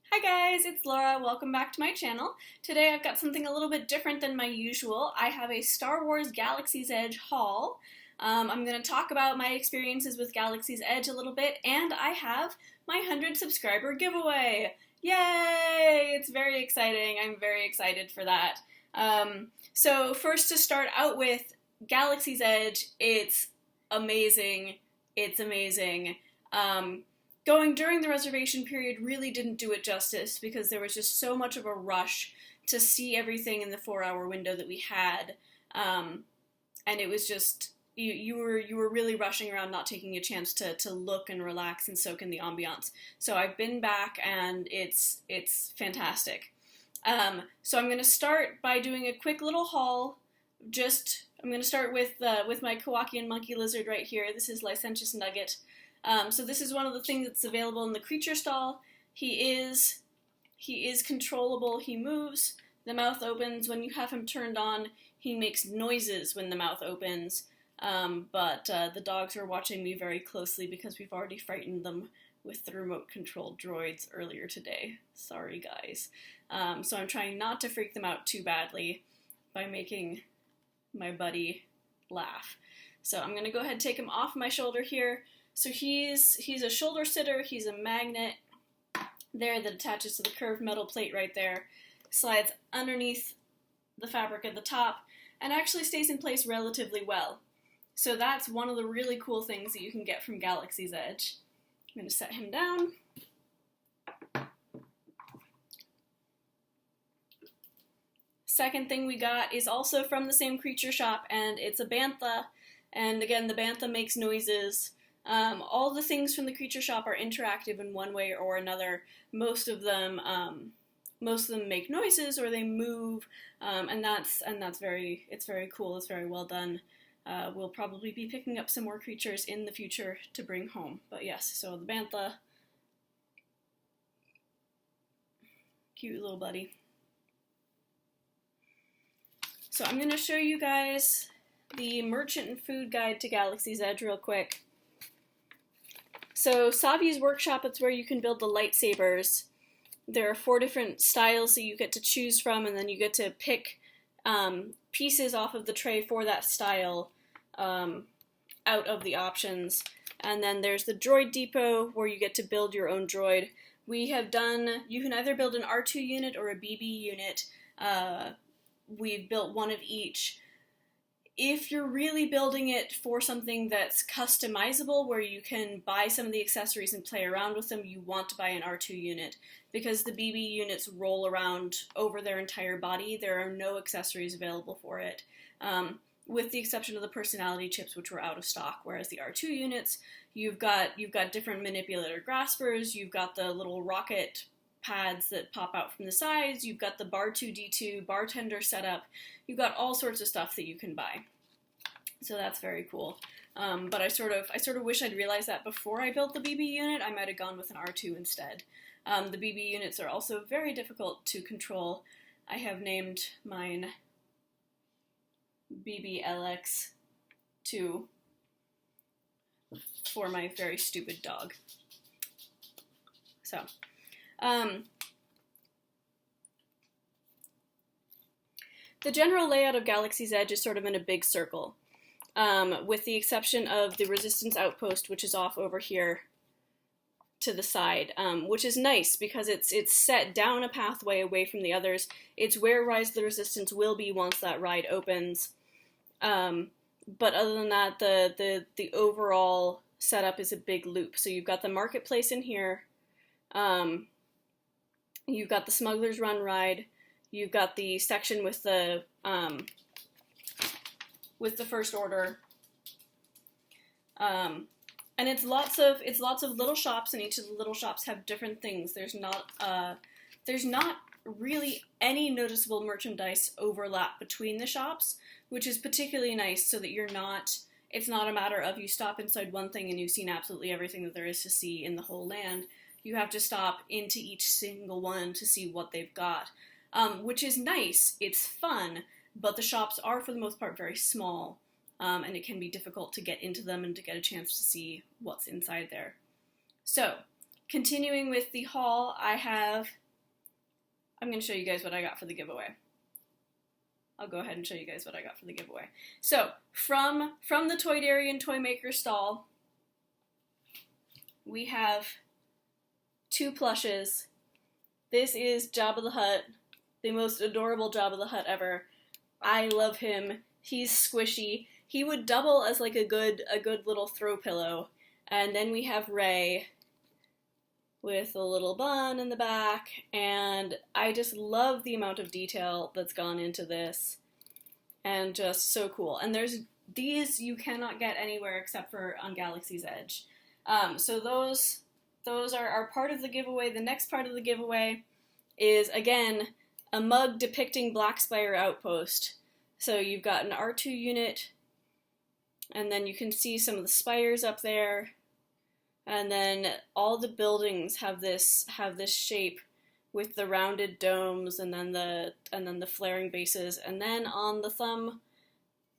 Hi guys, it's Laura. Welcome back to my channel. Today I've got something a little bit different than my usual. I have a Star Wars Galaxy's Edge haul. I'm going to talk about my experiences with Galaxy's Edge a little bit, and I have my 100 subscriber giveaway. Yay! It's very exciting. I'm very excited for that. So first to start out with, Galaxy's Edge, it's amazing. It's amazing. Going during the reservation period really didn't do it justice because there was just so much of a rush to see everything in the 4-hour window that we had, and it was just you were really rushing around, not taking a chance to look and relax and soak in the ambiance. So I've been back and it's fantastic. So I'm going to start by doing a quick little haul. I'm going to start with my Kowakian monkey lizard right here. This is Licentious Nugget. So this is one of the things that's available in the creature stall. He is controllable. He moves. The mouth opens. When you have him turned on, he makes noises when the mouth opens. But the dogs are watching me very closely because we've already frightened them with the remote-controlled droids earlier today. Sorry, guys. So I'm trying not to freak them out too badly by making my buddy laugh. So I'm going to go ahead and take him off my shoulder here. So he's a shoulder sitter, he's a magnet there that attaches to the curved metal plate right there, slides underneath the fabric at the top, and actually stays in place relatively well. So that's one of the really cool things that you can get from Galaxy's Edge. I'm going to set him down. Second thing we got is also from the same creature shop, and it's a bantha, and again the bantha makes noises. All the things from the creature shop are interactive in one way or another. Most of them make noises or they move, and that's very cool. It's very well done. We'll probably be picking up some more creatures in the future to bring home. But yes, so the bantha, cute little buddy. So I'm going to show you guys the Merchant and Food Guide to Galaxy's Edge real quick. So Savi's Workshop, it's where you can build the lightsabers. There are 4 different styles that you get to choose from, and then you get to pick pieces off of the tray for that style out of the options. And then there's the Droid Depot, where you get to build your own droid. You can either build an R2 unit or a BB unit. We've built one of each. If you're really building it for something that's customizable, where you can buy some of the accessories and play around with them, you want to buy an R2 unit, because the BB units roll around over their entire body. There are no accessories available for it, with the exception of the personality chips, which were out of stock, whereas the R2 units, you've got different manipulator graspers, you've got the little rocket pads that pop out from the sides, you've got the Bar 2D2 bartender setup, you've got all sorts of stuff that you can buy. So that's very cool. But I sort of wish I'd realized that before I built the BB unit. I might have gone with an R2 instead. The BB units are also very difficult to control. I have named mine BBLX2 for my very stupid dog. So, the general layout of Galaxy's Edge is sort of in a big circle, with the exception of the Resistance Outpost, which is off over here to the side, which is nice because it's set down a pathway away from the others. It's where Rise of the Resistance will be once that ride opens. But other than that, the overall setup is a big loop. So you've got the marketplace in here. You've got the Smuggler's Run ride. You've got the section with the First Order. And it's lots of little shops, and each of the little shops have different things. There's not really any noticeable merchandise overlap between the shops, which is particularly nice, so that it's not a matter of you stop inside one thing and you've seen absolutely everything that there is to see in the whole land. You have to stop into each single one to see what they've got, which is nice. It's fun, but the shops are, for the most part, very small, and it can be difficult to get into them and to get a chance to see what's inside there. So, continuing with the haul, I'm going to show you guys what I got for the giveaway. I'll go ahead and show you guys what I got for the giveaway. So, from the Toydarian Toy Maker stall, we have 2 plushes. This is Jabba the Hutt, the most adorable Jabba the Hutt ever. I love him. He's squishy. He would double as like a good little throw pillow. And then we have Rey with a little bun in the back, and I just love the amount of detail that's gone into this, and just so cool. And these you cannot get anywhere except for on Galaxy's Edge. So those are part of the giveaway. The next part of the giveaway is, again, a mug depicting Black Spire Outpost. So you've got an R2 unit, and then you can see some of the spires up there. And then all the buildings have this shape with the rounded domes and then the flaring bases. And then on the thumb,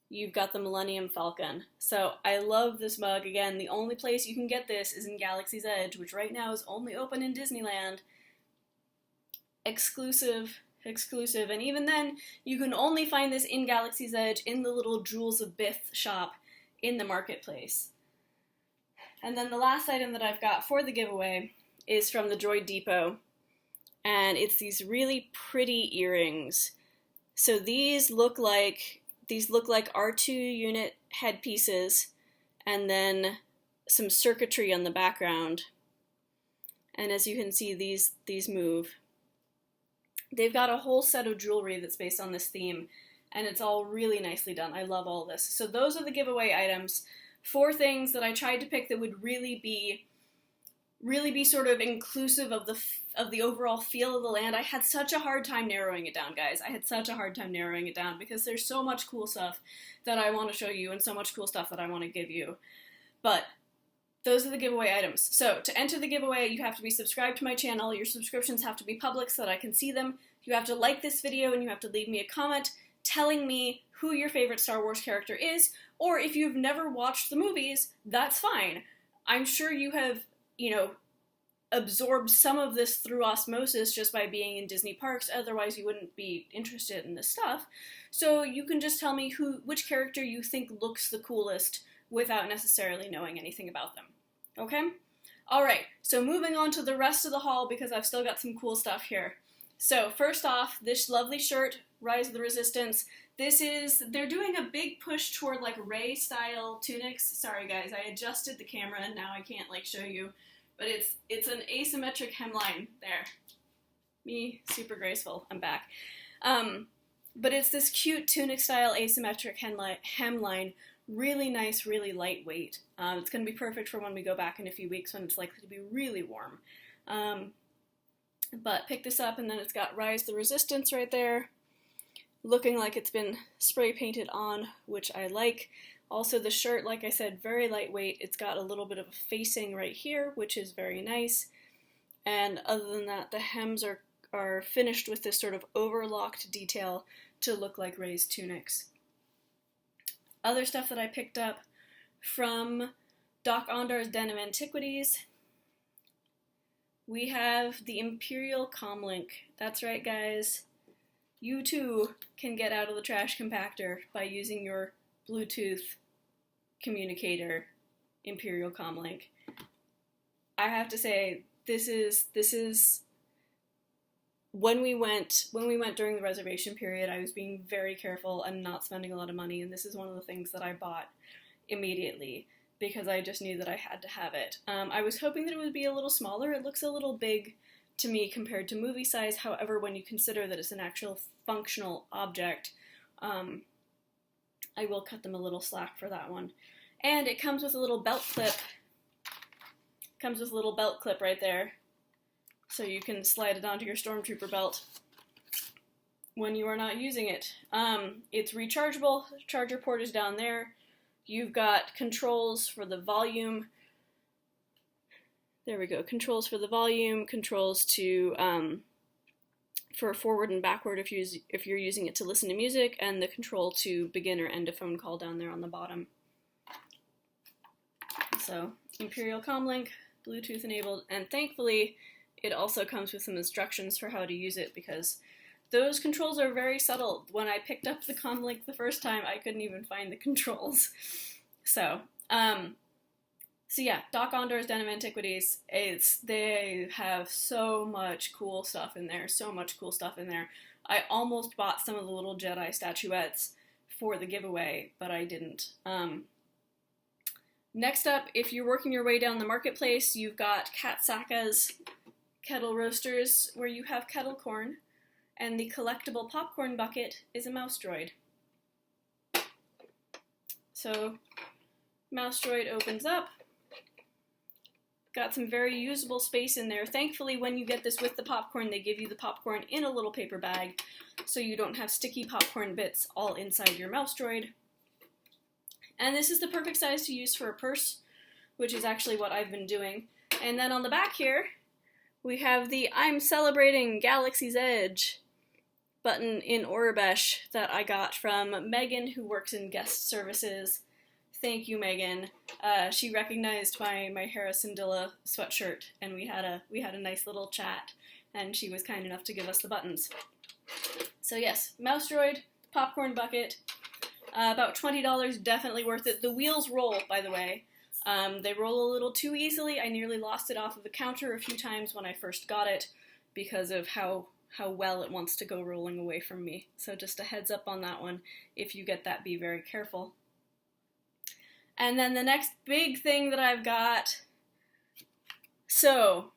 you've got the Millennium Falcon. So I love this mug. Again, the only place you can get this is in Galaxy's Edge, which right now is only open in Disneyland. Exclusive. And even then, you can only find this in Galaxy's Edge in the little Jewels of Bith shop in the marketplace. And then the last item that I've got for the giveaway is from the Droid Depot, and it's these really pretty earrings. So these look like R2 unit headpieces, and then some circuitry on the background. And as you can see, these move. They've got a whole set of jewelry that's based on this theme, and it's all really nicely done. I love all this. So those are the giveaway items. 4 things that I tried to pick that would really be sort of inclusive of the overall feel of the land. I had such a hard time narrowing it down, guys. I had such a hard time narrowing it down because there's so much cool stuff that I want to show you and so much cool stuff that I want to give you. But those are the giveaway items. So to enter the giveaway, you have to be subscribed to my channel. Your subscriptions have to be public so that I can see them. You have to like this video and you have to leave me a comment telling me who your favorite Star Wars character is, or if you've never watched the movies, that's fine. I'm sure you have, absorbed some of this through osmosis just by being in Disney parks, otherwise you wouldn't be interested in this stuff. So you can just tell me which character you think looks the coolest without necessarily knowing anything about them. Okay? Alright, so moving on to the rest of the haul because I've still got some cool stuff here. So first off, this lovely shirt, Rise of the Resistance. They're doing a big push toward like Rey style tunics. Sorry guys, I adjusted the camera and now I can't show you. But it's an asymmetric hemline there. Me, super graceful, I'm back. But it's this cute tunic style asymmetric hemline, really nice, really lightweight. It's going to be perfect for when we go back in a few weeks when it's likely to be really warm. But pick this up and then it's got Rise the Resistance right there, looking like it's been spray painted on, which I like. Also the shirt, like I said, very lightweight. It's got a little bit of a facing right here, which is very nice. And other than that, the hems are finished with this sort of overlocked detail to look like Rey's tunics. Other stuff that I picked up from Doc Ondar's Denim Antiquities. We have the Imperial Comlink. That's right, guys. You too can get out of the trash compactor by using your Bluetooth communicator, Imperial Comlink. I have to say, this is when we went during the reservation period, I was being very careful and not spending a lot of money, and this is one of the things that I bought immediately because I just knew that I had to have it. I was hoping that it would be a little smaller. It looks a little big to me compared to movie size. However, when you consider that it's an actual functional object, I will cut them a little slack for that one. And it comes with a little belt clip. Comes with a little belt clip right there, so you can slide it onto your Stormtrooper belt when you are not using it. It's rechargeable. Charger port is down there. You've got controls for the volume. There we go. Controls for the volume. Controls to for forward and backward if you're using it to listen to music, and the control to begin or end a phone call down there on the bottom. So Imperial Comlink, Bluetooth enabled, and thankfully it also comes with some instructions for how to use it, because those controls are very subtle. When I picked up the Comlink the first time, I couldn't even find the controls. So yeah, Doc Ondor's Denim Antiquities, they have so much cool stuff in there, I almost bought some of the little Jedi statuettes for the giveaway, but I didn't. Next up, if you're working your way down the marketplace, you've got Kat Saka's kettle roasters, where you have kettle corn, and the collectible popcorn bucket is a mouse droid. So, mouse droid opens up. Got some very usable space in there. Thankfully, when you get this with the popcorn, they give you the popcorn in a little paper bag, so you don't have sticky popcorn bits all inside your mouse droid. And this is the perfect size to use for a purse, which is actually what I've been doing. And then on the back here, we have the I'm Celebrating Galaxy's Edge button in Aurebesh that I got from Megan, who works in guest services. Thank you, Megan. She recognized my Hera Syndulla sweatshirt, and we had a nice little chat, and she was kind enough to give us the buttons. So yes, mouse droid, popcorn bucket, about $20, definitely worth it. The wheels roll, by the way. They roll a little too easily. I nearly lost it off of the counter a few times when I first got it because of how well it wants to go rolling away from me. So just a heads up on that one. If you get that, be very careful. And then the next big thing that I've got. So,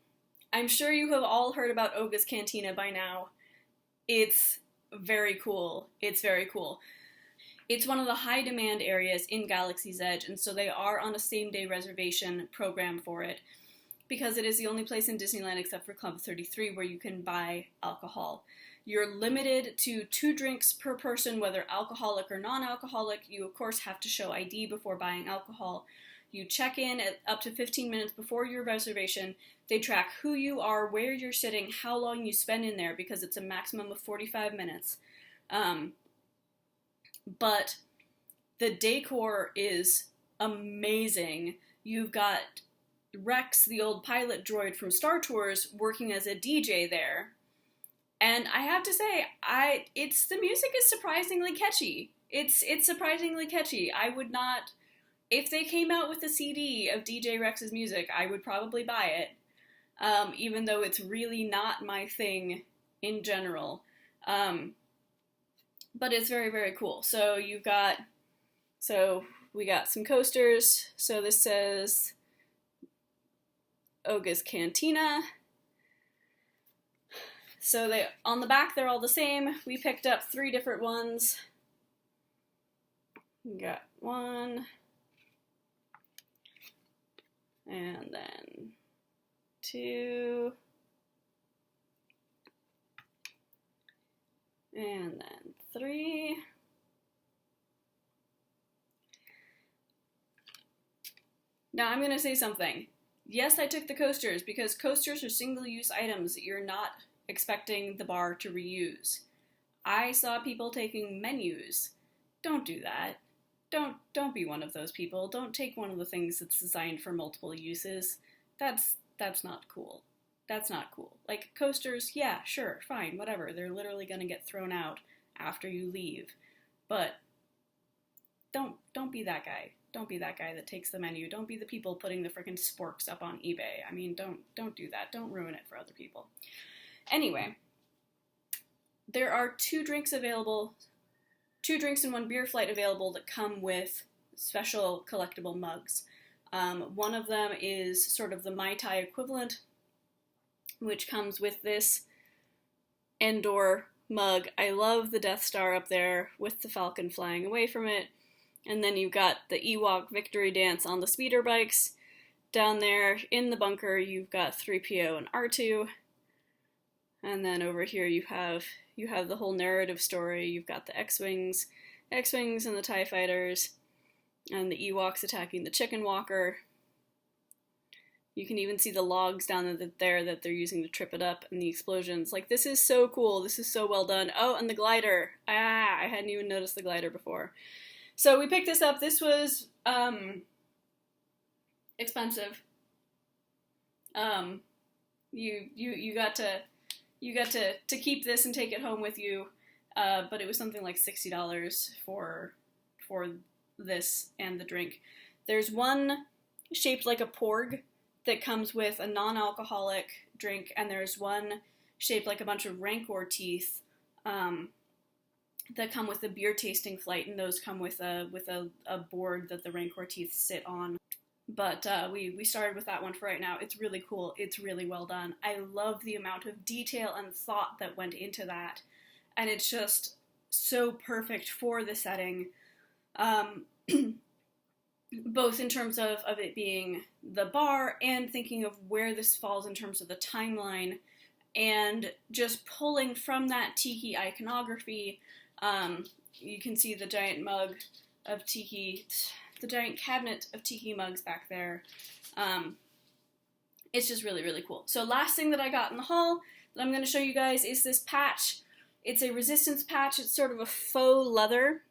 I'm sure you have all heard about Opus Cantina by now. It's very cool. It's very cool. It's one of the high demand areas in Galaxy's Edge, and so they are on a same-day reservation program for it, because it is the only place in Disneyland except for Club 33 where you can buy alcohol. You're limited to 2 drinks per person, whether alcoholic or non-alcoholic. You, of course, have to show ID before buying alcohol. You check in at up to 15 minutes before your reservation. They track who you are, where you're sitting, how long you spend in there, because it's a maximum of 45 minutes. But the decor is amazing. You've got Rex, the old pilot droid from Star Tours, working as a DJ there. And I have to say, the music is surprisingly catchy. It's surprisingly catchy. I would not, if they came out with a CD of DJ Rex's music, I would probably buy it, even though it's really not my thing in general. But it's very, very cool. So we got some coasters. So this says Opus Cantina. So on the back, they're all the same. We picked up 3 different ones. We got 1, and then 2, and then 3. Now I'm going to say something. Yes, I took the coasters, because coasters are single-use items that you're not expecting the bar to reuse. I saw people taking menus. Don't do that. Don't be one of those people. Don't take one of the things that's designed for multiple uses. That's not cool. That's not cool. Like, coasters, yeah, sure, fine, whatever. They're literally gonna get thrown out after you leave. But don't be that guy. Don't be that guy that takes the menu. Don't be the people putting the frickin' sporks up on eBay. I mean, don't do that. Don't ruin it for other people. Anyway, there are 2 drinks available, 2 drinks and 1 beer flight available that come with special collectible mugs. One of them is sort of the Mai Tai equivalent, which comes with this Endor mug. I love the Death Star up there with the Falcon flying away from it. And then you've got the Ewok victory dance on the speeder bikes. Down there in the bunker, you've got 3PO and R2. And then over here you have the whole narrative story. You've got the X-Wings and the TIE Fighters, and the Ewoks attacking the Chicken Walker. You can even see the logs down there that they're using to trip it up, and the explosions. Like, this is so cool. This is so well done. Oh, and the glider. I hadn't even noticed the glider before. So we picked this up. This was expensive. You got to keep this and take it home with you, but it was something like $60 for this and the drink. There's one shaped like a porg that comes with a non-alcoholic drink, and there's one shaped like a bunch of rancor teeth that come with a beer tasting flight, and those come with a board that the rancor teeth sit on. But we started with that one for right now. It's really cool. It's really well done. I love the amount of detail and thought that went into that, and it's just so perfect for the setting, both in terms of it being the bar and thinking of where this falls in terms of the timeline, and just pulling from that tiki iconography. You can see the giant mug of tiki, the giant cabinet of tiki mugs back there. It's just really, really cool. So last thing that I got in the haul that I'm going to show you guys is this patch. It's a resistance patch. It's sort of a faux leather.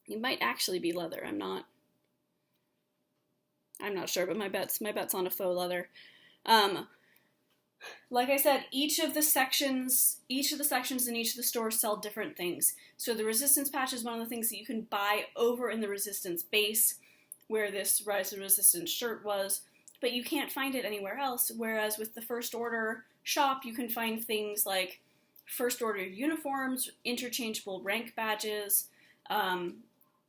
It might actually be leather. I'm not sure, but my bet's on a faux leather. Like I said, each of the sections in each of the stores sell different things. So the resistance patch is one of the things that you can buy over in the resistance base, where this Rise of Resistance shirt was, but you can't find it anywhere else. Whereas with the First Order shop, you can find things like First Order uniforms, interchangeable rank badges,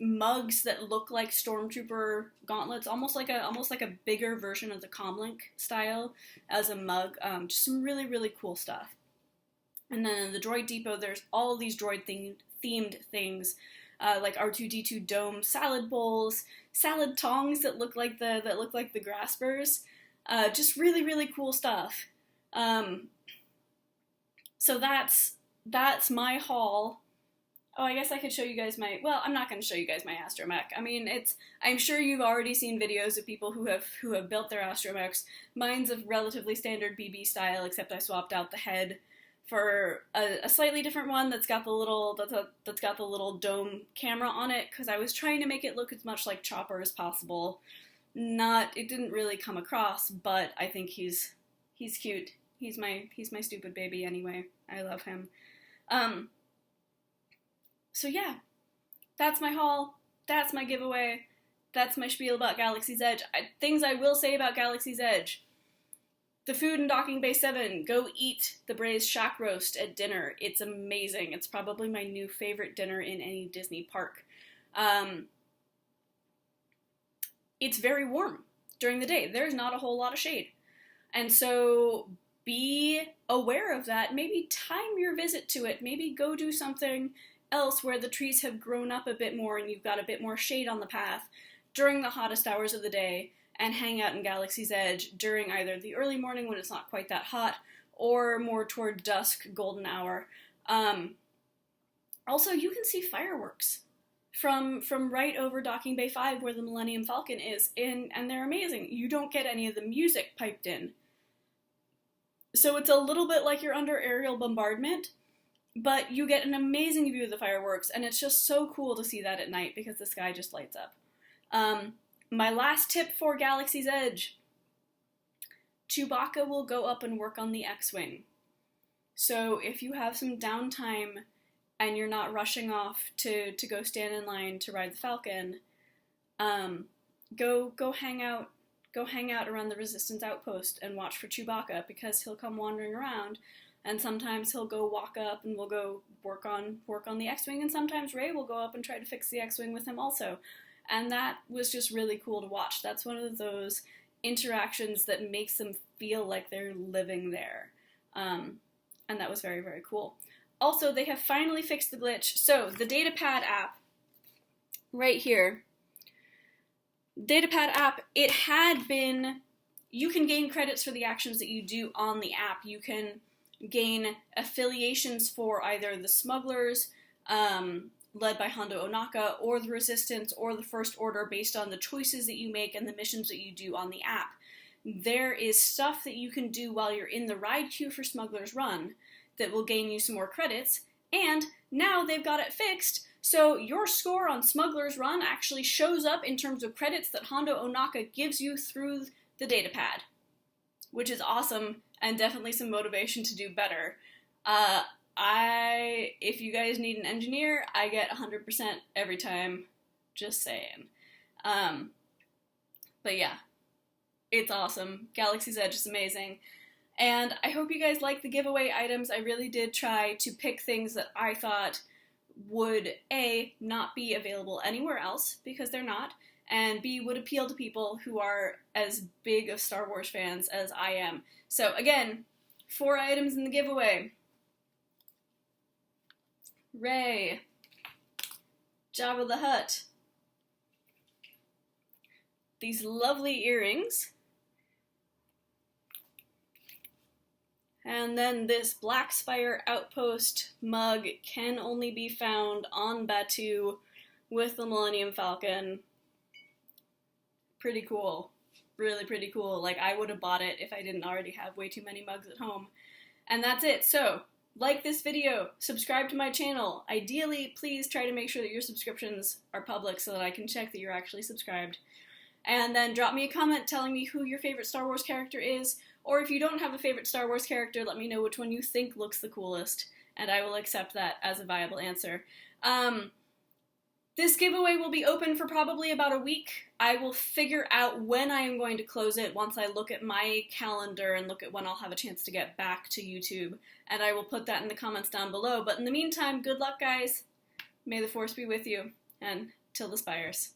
mugs that look like Stormtrooper gauntlets, almost like a bigger version of the Comlink style as a mug. Just some really, really cool stuff. And then in the Droid Depot, there's all these droid themed things, like R2-D2 dome salad bowls, salad tongs that look like the graspers. Just really, really cool stuff. So that's my haul. Oh, I guess I could show you guys well, I'm not going to show you guys my astromech. I mean, I'm sure you've already seen videos of people who have built their astromechs. Mine's a relatively standard BB style, except I swapped out the head for a slightly different one that's got the little dome camera on it, because I was trying to make it look as much like Chopper as possible. It didn't really come across, but I think he's cute. He's my stupid baby anyway. I love him. So yeah, that's my haul, that's my giveaway, that's my spiel about Galaxy's Edge. Things I will say about Galaxy's Edge. The food in Docking Bay 7, go eat the braised shack roast at dinner. It's amazing. It's probably my new favorite dinner in any Disney park. It's very warm during the day. There's not a whole lot of shade. And so be aware of that. Maybe time your visit to it. Maybe go do something else where the trees have grown up a bit more and you've got a bit more shade on the path during the hottest hours of the day, and hang out in Galaxy's Edge during either the early morning when it's not quite that hot, or more toward dusk, golden hour. Also, you can see fireworks from right over Docking Bay 5 where the Millennium Falcon is, and they're amazing. You don't get any of the music piped in. So it's a little bit like you're under aerial bombardment, but you get an amazing view of the fireworks, and it's just so cool to see that at night because the sky just lights up. My last tip for Galaxy's Edge. Chewbacca will go up and work on the X-Wing. So if you have some downtime and you're not rushing off to go stand in line to ride the Falcon, go hang out around the Resistance outpost and watch for Chewbacca, because he'll come wandering around. And sometimes he'll go walk up and we'll go work on the X-Wing, and sometimes Rey will go up and try to fix the X-Wing with him also. And that was just really cool to watch. That's one of those interactions that makes them feel like they're living there. And that was very, very cool. Also, they have finally fixed the glitch. So, the Datapad app, right here. Datapad app, it had been, you can gain credits for the actions that you do on the app. You can gain affiliations for either the smugglers, led by Hondo Ohnaka, or the Resistance, or the First Order, based on the choices that you make and the missions that you do on the app. There is stuff that you can do while you're in the ride queue for Smuggler's Run that will gain you some more credits, and now they've got it fixed, so your score on Smuggler's Run actually shows up in terms of credits that Hondo Ohnaka gives you through the Datapad. which is awesome and definitely some motivation to do better. If you guys need an engineer, I get 100% every time, just saying. But yeah, it's awesome. Galaxy's Edge is amazing. And I hope you guys like the giveaway items. I really did try to pick things that I thought would A, not be available anywhere else, because they're not, and B, would appeal to people who are as big of Star Wars fans as I am. So again, 4 items in the giveaway. Rey, Jabba the Hutt, these lovely earrings, and then this Black Spire Outpost mug can only be found on Batuu with the Millennium Falcon. Pretty cool. Really pretty cool. Like, I would have bought it if I didn't already have way too many mugs at home. And that's it. So, like this video, subscribe to my channel. Ideally, please try to make sure that your subscriptions are public so that I can check that you're actually subscribed. And then drop me a comment telling me who your favorite Star Wars character is, or if you don't have a favorite Star Wars character, let me know which one you think looks the coolest, and I will accept that as a viable answer. This giveaway will be open for probably about a week. I will figure out when I am going to close it once I look at my calendar and look at when I'll have a chance to get back to YouTube, and I will put that in the comments down below. But in the meantime, good luck, guys. May the Force be with you, and till the spires.